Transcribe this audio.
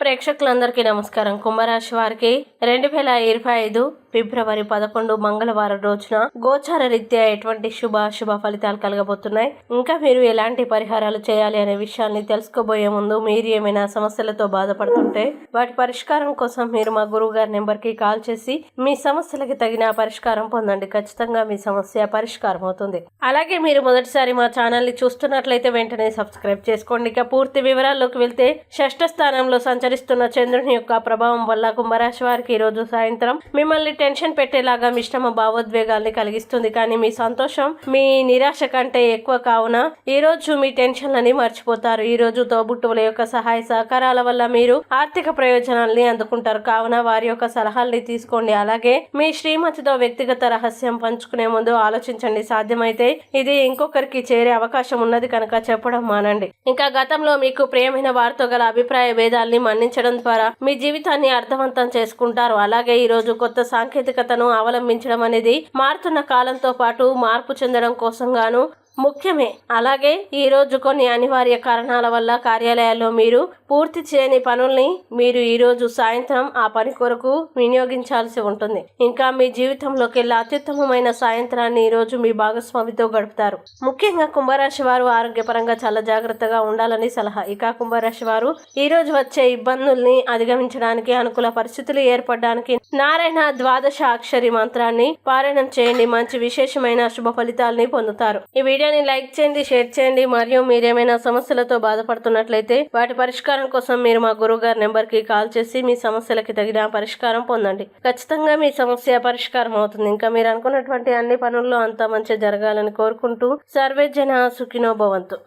ప్రేక్షకులందరికీ నమస్కారం. కుంభరాశి వారికి 2025 ఫిబ్రవరి 11 మంగళవారం రోజున గోచార రీత్యా ఎటువంటి శుభ ఫలితాలు కలగబోతున్నాయి. ఇంకా మీరు ఎలాంటి పరిహారాలు చేయాలి అనే విషయాన్ని తెలుసుకోబోయే ముందు మీరు ఏమైనా సమస్యలతో బాధపడుతుంటే వాటి పరిష్కారం కోసం మీరు మా గురువు గారి నెంబర్ కి కాల్ చేసి మీ సమస్యలకి తగిన పరిష్కారం పొందండి. ఖచ్చితంగా మీ సమస్య పరిష్కారం అవుతుంది. అలాగే మీరు మొదటిసారి మా ఛానల్ ని చూస్తున్నట్లయితే వెంటనే సబ్స్క్రైబ్ చేసుకోండి. ఇక పూర్తి వివరాల్లోకి వెళ్తే షష్ఠ స్థానంలో సంచరిస్తున్న చంద్రుని యొక్క ప్రభావం వల్ల కుంభరాశి వారికి ఈ రోజు సాయంత్రం మిమ్మల్ని టెన్షన్ పెట్టేలాగా మిశ్రమ భావోద్వేగాల్ని కలిగిస్తుంది. కానీ మీ సంతోషం మీ నిరాశ కంటే ఎక్కువ కావున ఈ రోజు మీ టెన్షన్లని మర్చిపోతారు. ఈ రోజు తోబుట్టువుల యొక్క సహాయ సహకారాల వల్ల మీరు ఆర్థిక ప్రయోజనాల్ని అందుకుంటారు. కావున వారి యొక్క సలహాల్ని తీసుకోండి. అలాగే మీ శ్రీమతితో వ్యక్తిగత రహస్యం పంచుకునే ముందు ఆలోచించండి. సాధ్యమైతే ఇది ఇంకొకరికి చేరే అవకాశం ఉన్నది కనుక చెప్పడం మానండి. ఇంకా గతంలో మీకు ప్రియమైన వారితో గల అభిప్రాయ భేదాల్ని మన్నించడం ద్వారా మీ జీవితాన్ని అర్థవంతం చేసుకుంటారు. అలాగే ఈ రోజు కొత్త సాంకేతికతను అవలంబించడం అనేది మారుతున్న కాలంతో పాటు మార్పు చెందడం కోసం గాను ముఖ్యమే. అలాగే ఈ రోజు కొన్ని అనివార్య కారణాల వల్ల కార్యాలయాల్లో మీరు పూర్తి చేయని పనుల్ని మీరు ఈ రోజు సాయంత్రం ఆ పని కొరకు వినియోగించాల్సి ఉంటుంది. ఇంకా మీ జీవితంలోకి వెళ్ళే అత్యుత్తమమైన సాయంత్రాన్ని ఈ రోజు మీ భాగస్వామితో గడుపుతారు. ముఖ్యంగా కుంభరాశి వారు ఆరోగ్యపరంగా చాలా జాగ్రత్తగా ఉండాలని సలహా. ఇక కుంభరాశి వారు ఈ రోజు వచ్చే ఇబ్బందుల్ని అధిగమించడానికి అనుకూల పరిస్థితులు ఏర్పడడానికి నారాయణ ద్వాదశ అక్షరి మంత్రాన్ని పారాయణం చేయండి. మంచి విశేషమైన శుభ ఫలితాలని పొందుతారు. ఈ వీడియోని లైక్ చేయండి, షేర్ చేయండి. మరియు మీరేమైనా సమస్యలతో బాధపడుతున్నట్లయితే వాటి పరిష్కారం కోసం మీరు మా గురువు గారి నెంబర్ కి కాల్ చేసి మీ సమస్యలకి తగిన పరిష్కారం పొందండి. ఖచ్చితంగా మీ సమస్య పరిష్కారం అవుతుంది. ఇంకా మీరు అనుకున్నటువంటి అన్ని పనుల్లో అంతా మంచి జరగాలని కోరుకుంటూ సర్వే జన సుఖినో భవంతు.